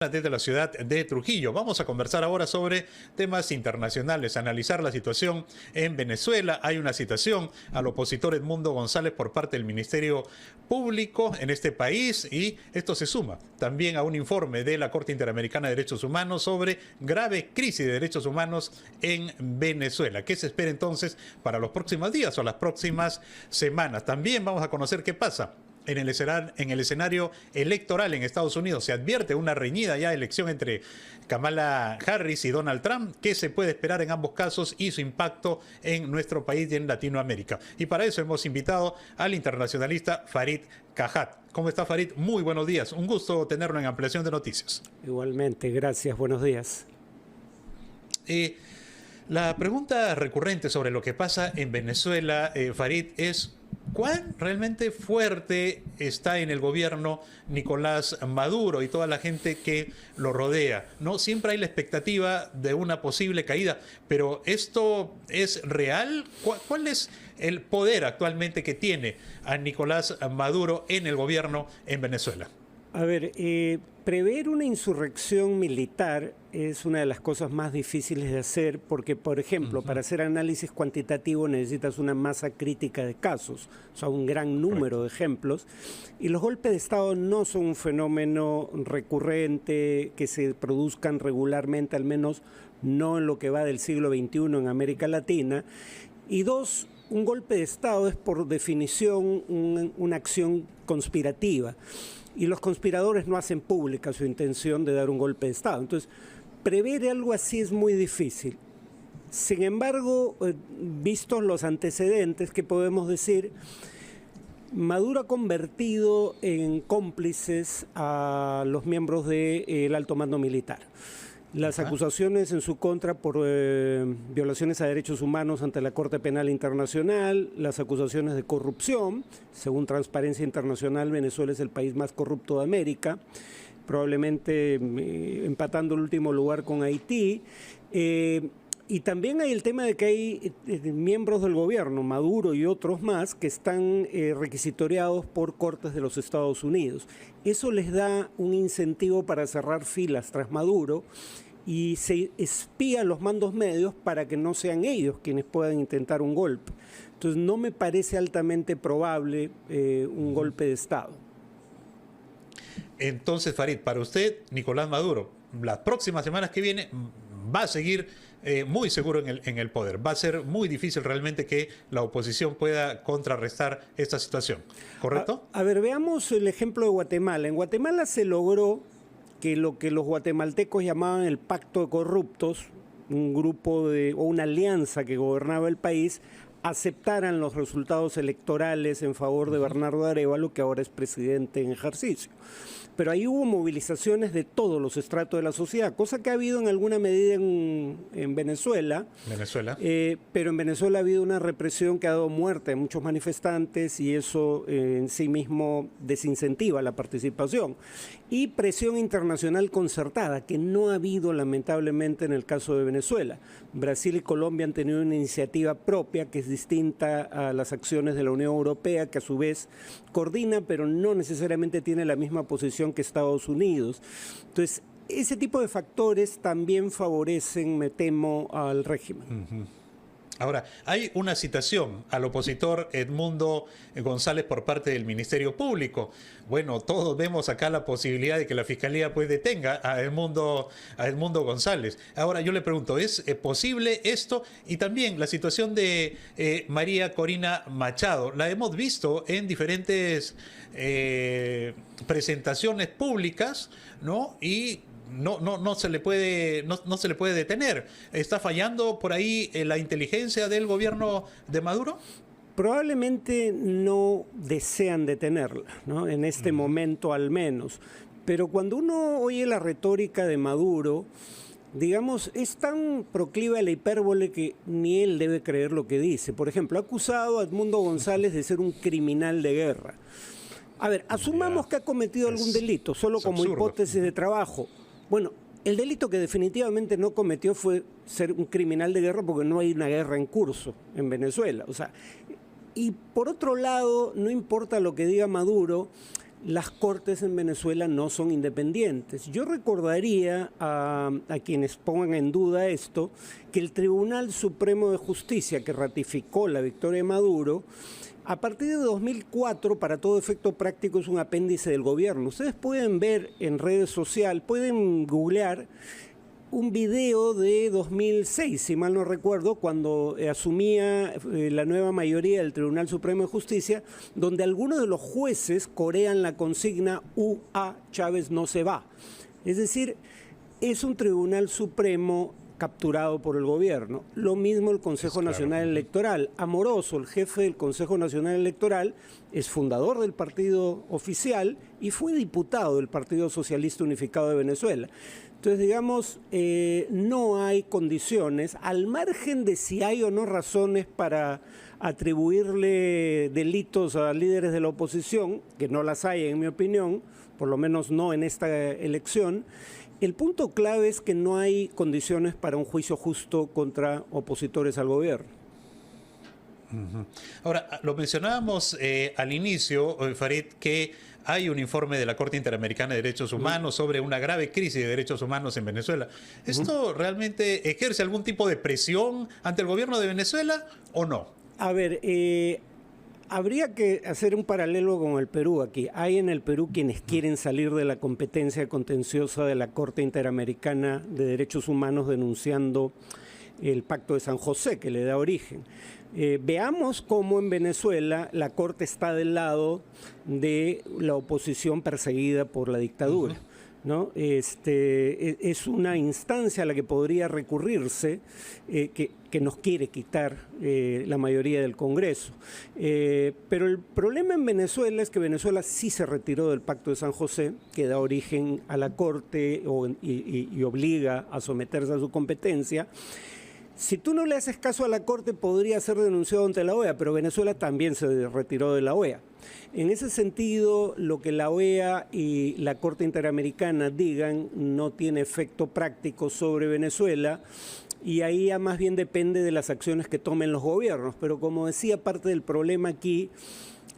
Desde la ciudad de Trujillo. Vamos a conversar ahora sobre temas internacionales, analizar la situación en Venezuela. Hay una citación al opositor Edmundo González por parte del Ministerio Público en este país y esto se suma también a un informe de la Corte Interamericana de Derechos Humanos sobre grave crisis de derechos humanos en Venezuela. ¿Qué se espera entonces para los próximos días o las próximas semanas? También vamos a conocer qué pasa en el escenario electoral en Estados Unidos. Se advierte una reñida ya elección entre Kamala Harris y Donald Trump. ¿Qué se puede esperar en ambos casos y su impacto en nuestro país y en Latinoamérica? Y para eso hemos invitado al internacionalista Farid Kajat. ¿Cómo está, Farid? Muy buenos días. Un gusto tenerlo en Ampliación de Noticias. Igualmente, gracias. Buenos días. La pregunta recurrente sobre lo que pasa en Venezuela, Farid, es ¿cuán realmente fuerte está en el gobierno Nicolás Maduro y toda la gente que lo rodea? ¿No? Siempre hay la expectativa de una posible caída, pero ¿esto es real? ¿Cuál es el poder actualmente que tiene a Nicolás Maduro en el gobierno en Venezuela? A ver, prever una insurrección militar es una de las cosas más difíciles de hacer porque, por ejemplo, para hacer análisis cuantitativo necesitas una masa crítica de casos, o sea, un gran número de ejemplos, y los golpes de Estado no son un fenómeno recurrente que se produzcan regularmente, al menos no en lo que va del siglo XXI en América Latina, y dos, un golpe de Estado es por definición una acción conspirativa. Y los conspiradores no hacen pública su intención de dar un golpe de Estado. Entonces, prever algo así es muy difícil. Sin embargo, vistos los antecedentes, ¿qué podemos decir? Maduro ha convertido en cómplices a los miembros del alto mando militar. Las acusaciones en su contra por violaciones a derechos humanos ante la Corte Penal Internacional, las acusaciones de corrupción, según Transparencia Internacional, Venezuela es el país más corrupto de América, probablemente empatando el último lugar con Haití. Y también hay el tema de que hay miembros del gobierno, Maduro y otros más, que están requisitoriados por cortes de los Estados Unidos. Eso les da un incentivo para cerrar filas tras Maduro y se espía a los mandos medios para que no sean ellos quienes puedan intentar un golpe. Entonces no me parece altamente probable un golpe de Estado. Entonces, Farid, para usted, Nicolás Maduro, las próximas semanas que vienen va a seguir muy seguro en el poder. Va a ser muy difícil realmente que la oposición pueda contrarrestar esta situación, ¿correcto? A ver, veamos el ejemplo de Guatemala. En Guatemala se logró que lo que los guatemaltecos llamaban el pacto de corruptos, un grupo o una alianza que gobernaba el país, aceptaran los resultados electorales en favor de Bernardo Arévalo, que ahora es presidente en ejercicio. Pero ahí hubo movilizaciones de todos los estratos de la sociedad, cosa que ha habido en alguna medida en Venezuela. Pero en Venezuela ha habido una represión que ha dado muerte a muchos manifestantes y eso en sí mismo desincentiva la participación. Y presión internacional concertada, que no ha habido lamentablemente en el caso de Venezuela. Brasil y Colombia han tenido una iniciativa propia que es distinta a las acciones de la Unión Europea, que a su vez coordina, pero no necesariamente tiene la misma posición que Estados Unidos. Entonces, ese tipo de factores también favorecen, me temo, al régimen. Ahora, hay una citación al opositor Edmundo González por parte del Ministerio Público. Bueno, todos vemos acá la posibilidad de que la Fiscalía pues detenga a Edmundo González. Ahora, yo le pregunto, ¿es posible esto? Y también la situación de María Corina Machado. La hemos visto en diferentes presentaciones públicas, ¿no? Y no se le puede detener. ¿Está fallando por ahí la inteligencia del gobierno de Maduro? Probablemente no desean detenerla, ¿no? En este momento al menos. Pero cuando uno oye la retórica de Maduro, digamos, es tan proclive a la hipérbole que ni él debe creer lo que dice. Por ejemplo, ha acusado a Edmundo González de ser un criminal de guerra. A ver, asumamos que ha cometido algún delito, solo como hipótesis de trabajo. Bueno, el delito que definitivamente no cometió fue ser un criminal de guerra porque no hay una guerra en curso en Venezuela. O sea, y por otro lado, no importa lo que diga Maduro, las cortes en Venezuela no son independientes. Yo recordaría a quienes pongan en duda esto, que el Tribunal Supremo de Justicia, que ratificó la victoria de Maduro, a partir de 2004, para todo efecto práctico, es un apéndice del gobierno. Ustedes pueden ver en redes sociales, pueden googlear un video de 2006, si mal no recuerdo, cuando asumía la nueva mayoría del Tribunal Supremo de Justicia, donde algunos de los jueces corean la consigna "U.A. Chávez no se va". Es decir, es un Tribunal Supremo capturado por el gobierno. Lo mismo el Consejo Nacional Electoral. Amoroso, el jefe del Consejo Nacional Electoral, es fundador del partido oficial y fue diputado del Partido Socialista Unificado de Venezuela. Entonces, digamos, no hay condiciones, al margen de si hay o no razones para atribuirle delitos a líderes de la oposición, que no las hay en mi opinión, por lo menos no en esta elección. El punto clave es que no hay condiciones para un juicio justo contra opositores al gobierno. Ahora, lo mencionábamos al inicio, Farid, que hay un informe de la Corte Interamericana de Derechos Humanos sobre una grave crisis de derechos humanos en Venezuela. ¿Esto realmente ejerce algún tipo de presión ante el gobierno de Venezuela o no? A ver, habría que hacer un paralelo con el Perú aquí. Hay en el Perú quienes quieren salir de la competencia contenciosa de la Corte Interamericana de Derechos Humanos denunciando el Pacto de San José, que le da origen. Veamos cómo en Venezuela la Corte está del lado de la oposición perseguida por la dictadura. ¿No? Es una instancia a la que podría recurrirse, que nos quiere quitar la mayoría del Congreso. Pero el problema en Venezuela es que Venezuela sí se retiró del Pacto de San José, que da origen a la Corte y obliga a someterse a su competencia. Si tú no le haces caso a la Corte, podría ser denunciado ante la OEA, pero Venezuela también se retiró de la OEA. En ese sentido, lo que la OEA y la Corte Interamericana digan no tiene efecto práctico sobre Venezuela, y ahí ya más bien depende de las acciones que tomen los gobiernos. Pero como decía, parte del problema aquí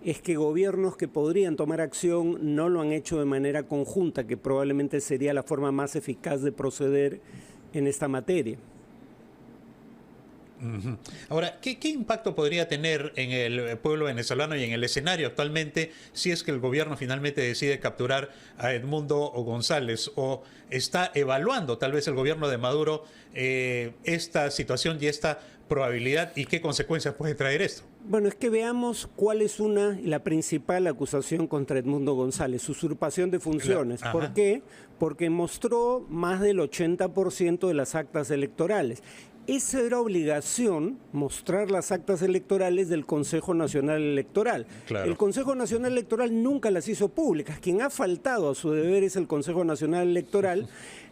es que gobiernos que podrían tomar acción no lo han hecho de manera conjunta, que probablemente sería la forma más eficaz de proceder en esta materia. Ahora, ¿qué impacto podría tener en el pueblo venezolano y en el escenario actualmente si es que el gobierno finalmente decide capturar a Edmundo González, o está evaluando tal vez el gobierno de Maduro esta situación y esta probabilidad, y qué consecuencias puede traer esto? Bueno, es que veamos cuál es la principal acusación contra Edmundo González: usurpación de funciones. ¿Por qué? Porque mostró más del 80% de las actas electorales. Esa era obligación, mostrar las actas electorales del Consejo Nacional Electoral. Claro. El Consejo Nacional Electoral nunca las hizo públicas. Quien ha faltado a su deber es el Consejo Nacional Electoral.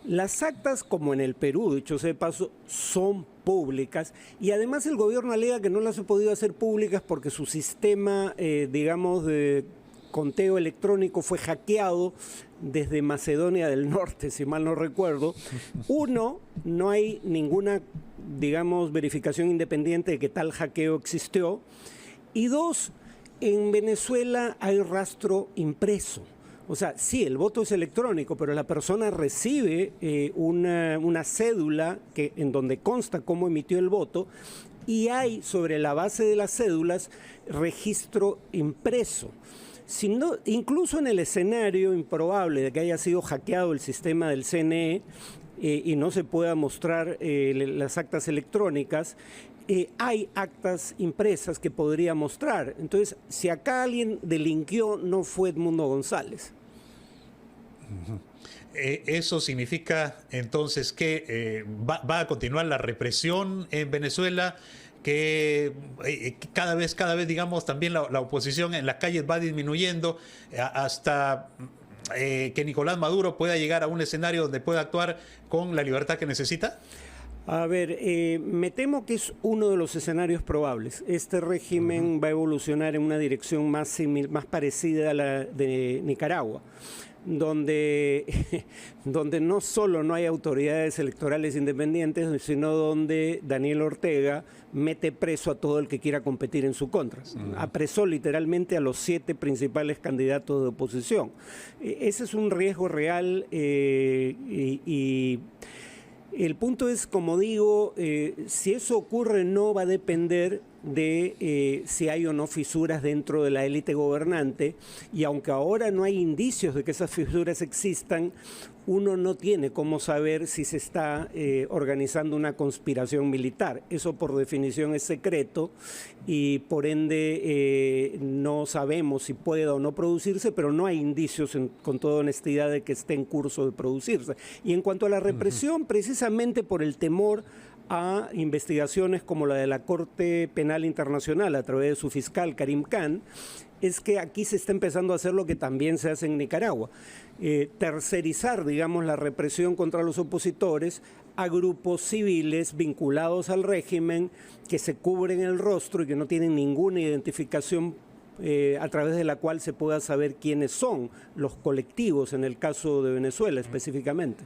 Las actas, como en el Perú, dicho sea de paso, son públicas, y además el gobierno alega que no las ha podido hacer públicas porque su sistema, digamos, de conteo electrónico fue hackeado desde Macedonia del Norte, si mal no recuerdo. Uno, no hay ninguna, digamos, verificación independiente de que tal hackeo existió. Y dos, en Venezuela hay rastro impreso. O sea, sí, el voto es electrónico, pero la persona recibe una cédula en donde consta cómo emitió el voto, y hay, sobre la base de las cédulas, registro impreso. Incluso en el escenario improbable de que haya sido hackeado el sistema del CNE y no se pueda mostrar las actas electrónicas, hay actas impresas que podría mostrar. Entonces, si acá alguien delinquió, no fue Edmundo González. ¿Eso significa entonces que va a continuar la represión en Venezuela? Que cada vez, digamos, también la oposición en las calles va disminuyendo hasta que Nicolás Maduro pueda llegar a un escenario donde pueda actuar con la libertad que necesita? A ver, me temo que es uno de los escenarios probables. Este régimen va a evolucionar en una dirección más parecida a la de Nicaragua. donde, donde no solo no hay autoridades electorales independientes, sino donde Daniel Ortega mete preso a todo el que quiera competir en su contra. Apresó literalmente a los 7 principales candidatos de oposición. Ese es un riesgo real y el punto es, como digo, si eso ocurre no va a depender de si hay o no fisuras dentro de la élite gobernante, y aunque ahora no hay indicios de que esas fisuras existan, uno no tiene cómo saber si se está organizando una conspiración militar. Eso por definición es secreto y por ende no sabemos si puede o no producirse, pero no hay indicios con toda honestidad de que esté en curso de producirse. Y en cuanto a la represión, precisamente por el temor a investigaciones como la de la Corte Penal Internacional a través de su fiscal Karim Khan, es que aquí se está empezando a hacer lo que también se hace en Nicaragua, tercerizar, digamos, la represión contra los opositores a grupos civiles vinculados al régimen que se cubren el rostro y que no tienen ninguna identificación a través de la cual se pueda saber quiénes son los colectivos, en el caso de Venezuela específicamente.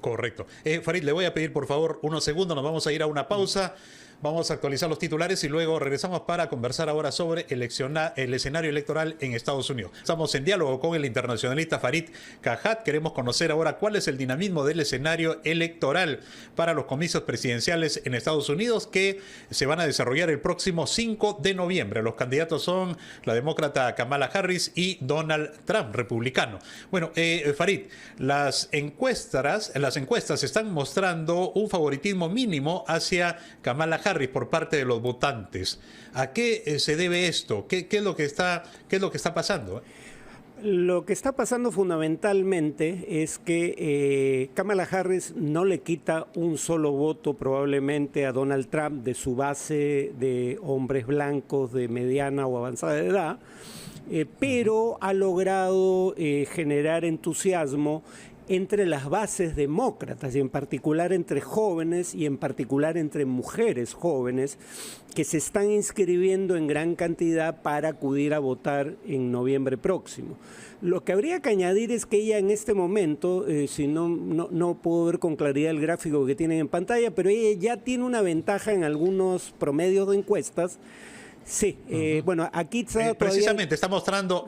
Correcto. Farid, le voy a pedir por favor unos segundos, nos vamos a ir a una pausa, vamos a actualizar los titulares y luego regresamos para conversar ahora sobre el escenario electoral en Estados Unidos. Estamos en diálogo con el internacionalista Farid Kajat. Queremos conocer ahora cuál es el dinamismo del escenario electoral para los comicios presidenciales en Estados Unidos que se van a desarrollar el próximo 5 de noviembre. Los candidatos son la demócrata Kamala Harris y Donald Trump, republicano. Bueno, Farid, las encuestas están mostrando un favoritismo mínimo hacia Kamala Harris por parte de los votantes. ¿A qué se debe esto? ¿Qué es lo que está pasando? Lo que está pasando fundamentalmente es que Kamala Harris no le quita un solo voto probablemente a Donald Trump de su base de hombres blancos de mediana o avanzada edad, pero ha logrado generar entusiasmo entre las bases demócratas y en particular entre jóvenes y en particular entre mujeres jóvenes que se están inscribiendo en gran cantidad para acudir a votar en noviembre próximo. Lo que habría que añadir es que ella en este momento, si no puedo ver con claridad el gráfico que tienen en pantalla, pero ella ya tiene una ventaja en algunos promedios de encuestas. Sí, bueno, aquí está precisamente está mostrando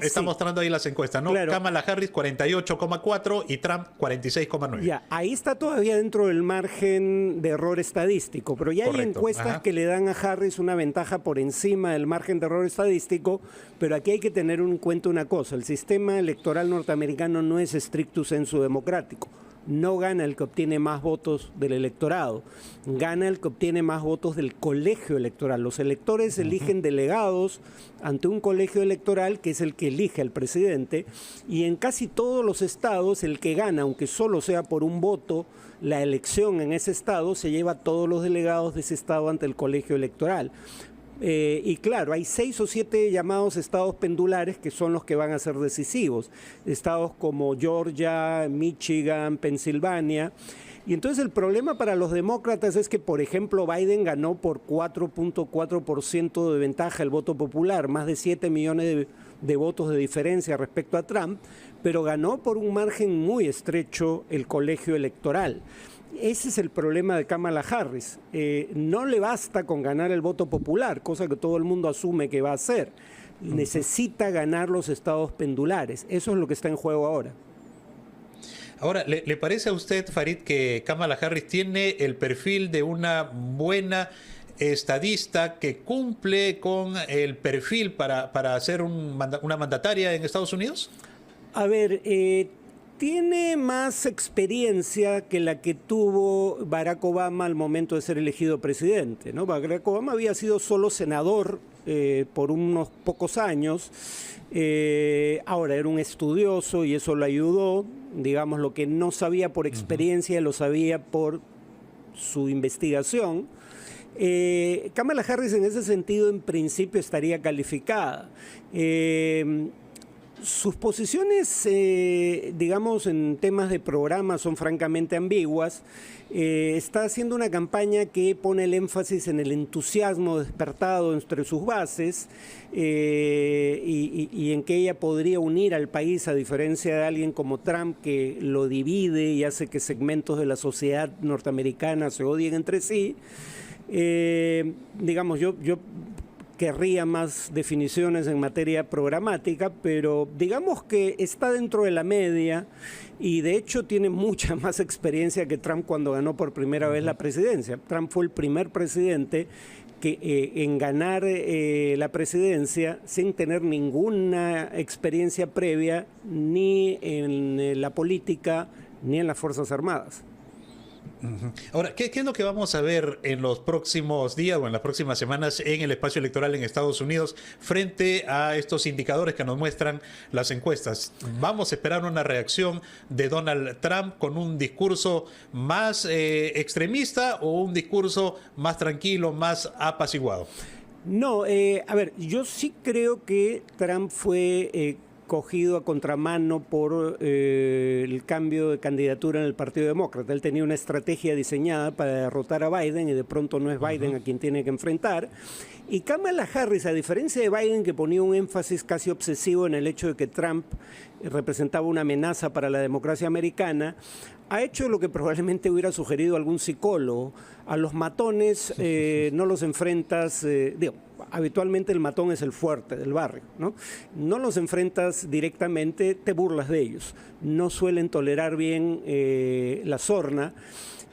ahí las encuestas, ¿no? Claro. Kamala Harris 48,4 y Trump 46,9. Ya, ahí está todavía dentro del margen de error estadístico, pero ya Correcto. Hay encuestas que le dan a Harris una ventaja por encima del margen de error estadístico, pero aquí hay que tener en cuenta una cosa: el sistema electoral norteamericano no es stricto sensu democrático. No gana el que obtiene más votos del electorado, gana el que obtiene más votos del colegio electoral. Los electores eligen delegados ante un colegio electoral que es el que elige al presidente, y en casi todos los estados el que gana, aunque solo sea por un voto, la elección en ese estado se lleva a todos los delegados de ese estado ante el colegio electoral. Y claro, hay 6 o 7 llamados estados pendulares que son los que van a ser decisivos. Estados como Georgia, Michigan, Pensilvania. Y entonces el problema para los demócratas es que, por ejemplo, Biden ganó por 4.4% de ventaja el voto popular, más de 7 millones de votos de diferencia respecto a Trump, pero ganó por un margen muy estrecho el colegio electoral. Ese es el problema de Kamala Harris. No le basta con ganar el voto popular, cosa que todo el mundo asume que va a hacer. Necesita ganar los estados pendulares. Eso es lo que está en juego ahora. Ahora, ¿le parece a usted, Farid, que Kamala Harris tiene el perfil de una buena estadista que cumple con el perfil para ser una mandataria en Estados Unidos? A ver, tiene más experiencia que la que tuvo Barack Obama al momento de ser elegido presidente, ¿no? Barack Obama había sido solo senador por unos pocos años. Ahora era un estudioso y eso lo ayudó. Digamos, lo que no sabía por experiencia lo sabía por su investigación. Kamala Harris en ese sentido en principio estaría calificada. Sus posiciones, digamos, en temas de programa son francamente ambiguas. Está haciendo una campaña que pone el énfasis en el entusiasmo despertado entre sus bases y en que ella podría unir al país, a diferencia de alguien como Trump, que lo divide y hace que segmentos de la sociedad norteamericana se odien entre sí. Digamos, yo querría más definiciones en materia programática, pero digamos que está dentro de la media y de hecho tiene mucha más experiencia que Trump cuando ganó por primera vez la presidencia. Trump fue el primer presidente que en ganar la presidencia sin tener ninguna experiencia previa ni en la política ni en las Fuerzas Armadas. Ahora, ¿qué es lo que vamos a ver en los próximos días o en las próximas semanas en el espacio electoral en Estados Unidos frente a estos indicadores que nos muestran las encuestas? ¿Vamos a esperar una reacción de Donald Trump con un discurso más extremista o un discurso más tranquilo, más apaciguado? No, a ver, yo sí creo que Trump fue cogido a contramano por el cambio de candidatura en el Partido Demócrata. Él tenía una estrategia diseñada para derrotar a Biden y de pronto no es Biden a quien tiene que enfrentar. Y Kamala Harris, a diferencia de Biden, que ponía un énfasis casi obsesivo en el hecho de que Trump representaba una amenaza para la democracia americana, ha hecho lo que probablemente hubiera sugerido algún psicólogo. A los matones no los enfrentas, habitualmente el matón es el fuerte del barrio, ¿no? No los enfrentas directamente, te burlas de ellos. No suelen tolerar bien la sorna.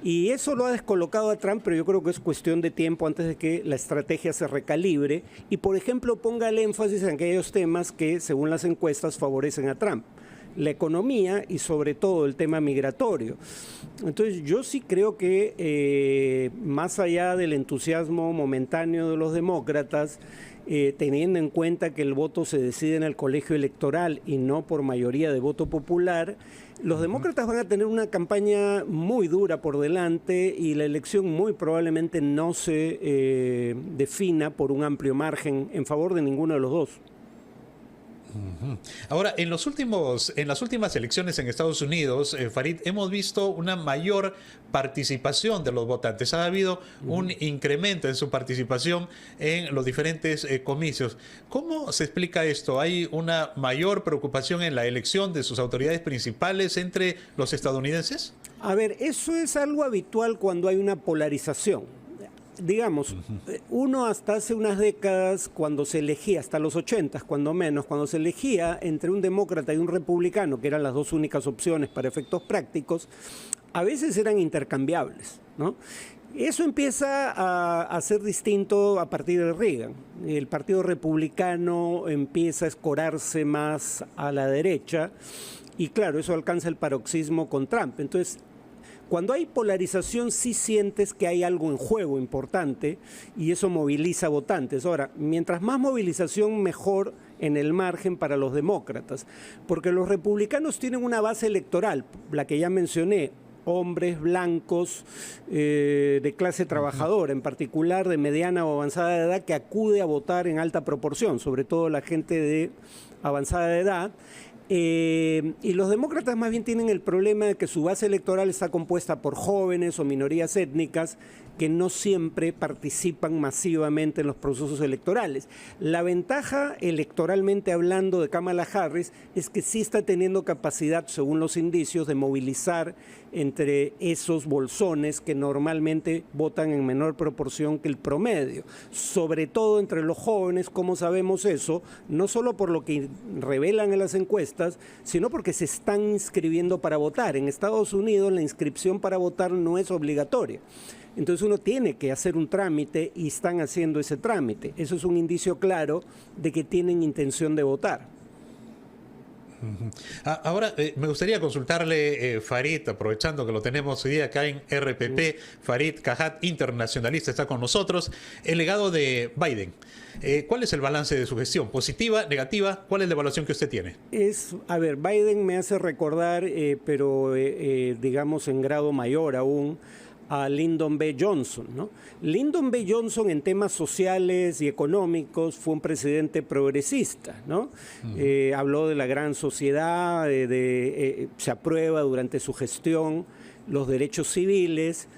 Y eso lo ha descolocado a Trump, pero yo creo que es cuestión de tiempo antes de que la estrategia se recalibre y, por ejemplo, ponga el énfasis en aquellos temas que, según las encuestas, favorecen a Trump. La economía y sobre todo el tema migratorio. Entonces yo sí creo que más allá del entusiasmo momentáneo de los demócratas, teniendo en cuenta que el voto se decide en el colegio electoral y no por mayoría de voto popular, los demócratas van a tener una campaña muy dura por delante y la elección muy probablemente no se defina por un amplio margen en favor de ninguno de los dos. Ahora, en las últimas elecciones en Estados Unidos, Farid, hemos visto una mayor participación de los votantes. Ha habido un incremento en su participación en los diferentes comicios. ¿Cómo se explica esto? ¿Hay una mayor preocupación en la elección de sus autoridades principales entre los estadounidenses? A ver, eso es algo habitual cuando hay una polarización. Digamos, uno hasta hace unas décadas, cuando se elegía, hasta los 80, cuando menos, cuando se elegía entre un demócrata y un republicano, que eran las dos únicas opciones para efectos prácticos, a veces eran intercambiables, ¿no? Eso empieza a ser distinto a partir de Reagan. El Partido Republicano empieza a escorarse más a la derecha y claro, eso alcanza el paroxismo con Trump. Entonces, cuando hay polarización sí sientes que hay algo en juego importante y eso moviliza votantes. Ahora, mientras más movilización, mejor en el margen para los demócratas, porque los republicanos tienen una base electoral, la que ya mencioné, hombres blancos de clase trabajadora, en particular de mediana o avanzada edad, que acude a votar en alta proporción, sobre todo la gente de avanzada edad. Y los demócratas más bien tienen el problema de que su base electoral está compuesta por jóvenes o minorías étnicas que no siempre participan masivamente en los procesos electorales. La ventaja electoralmente hablando de Kamala Harris es que sí está teniendo capacidad, según los indicios, de movilizar entre esos bolsones que normalmente votan en menor proporción que el promedio, sobre todo entre los jóvenes. ¿Cómo sabemos eso? No solo por lo que revelan en las encuestas, sino porque se están inscribiendo para votar. En Estados Unidos la inscripción para votar no es obligatoria. Entonces uno tiene que hacer un trámite y están haciendo ese trámite. Eso es un indicio claro de que tienen intención de votar. Ahora, me gustaría consultarle, Farid, aprovechando que lo tenemos hoy día acá en RPP, Farid Cajat, internacionalista, está con nosotros. El legado de Biden, ¿cuál es el balance de su gestión? ¿Positiva, negativa? ¿Cuál es la evaluación que usted tiene? A ver, Biden me hace recordar, pero digamos en grado mayor aún, a Lyndon B. Johnson, ¿no? Lyndon B. Johnson en temas sociales y económicos fue un presidente progresista, ¿no? Habló de la gran sociedad, se aprueba durante su gestión los derechos civiles,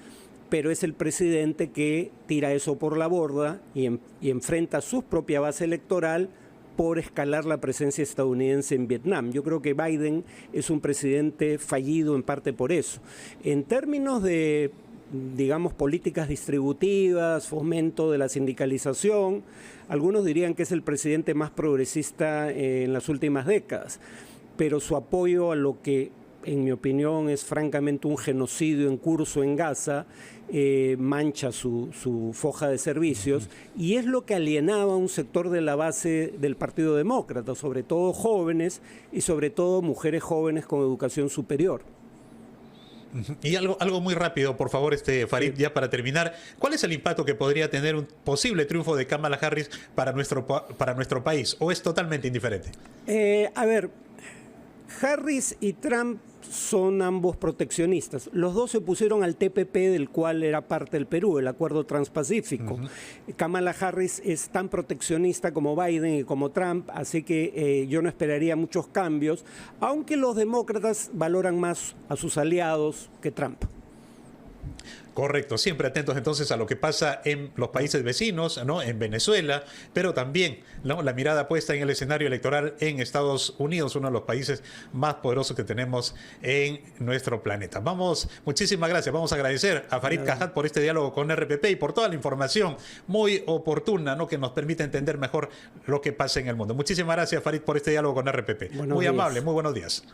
pero es el presidente que tira eso por la borda y enfrenta su propia base electoral por escalar la presencia estadounidense en Vietnam. Yo creo que Biden es un presidente fallido en parte por eso. En términos de, digamos, políticas distributivas, fomento de la sindicalización, algunos dirían que es el presidente más progresista en las últimas décadas, pero su apoyo a lo que, en mi opinión, es francamente un genocidio en curso en Gaza, mancha su foja de servicios, y es lo que alienaba a un sector de la base del Partido Demócrata, sobre todo jóvenes y sobre todo mujeres jóvenes con educación superior. Y algo muy rápido, por favor, Farid, ya para terminar. ¿Cuál es el impacto que podría tener un posible triunfo de Kamala Harris para nuestro país? ¿O es totalmente indiferente? A ver, Harris y Trump son ambos proteccionistas. Los dos se pusieron al TPP, del cual era parte el Perú, el Acuerdo Transpacífico. Kamala Harris es tan proteccionista como Biden y como Trump, así que yo no esperaría muchos cambios, aunque los demócratas valoran más a sus aliados que Trump. Correcto, siempre atentos entonces a lo que pasa en los países vecinos, ¿no? En Venezuela, pero también, ¿no?, la mirada puesta en el escenario electoral en Estados Unidos, uno de los países más poderosos que tenemos en nuestro planeta. Muchísimas gracias. Vamos a agradecer a Farid Cajat por este diálogo con RPP y por toda la información muy oportuna, ¿no?, que nos permite entender mejor lo que pasa en el mundo. Muchísimas gracias, Farid, por este diálogo con RPP. Muy amable, muy buenos días.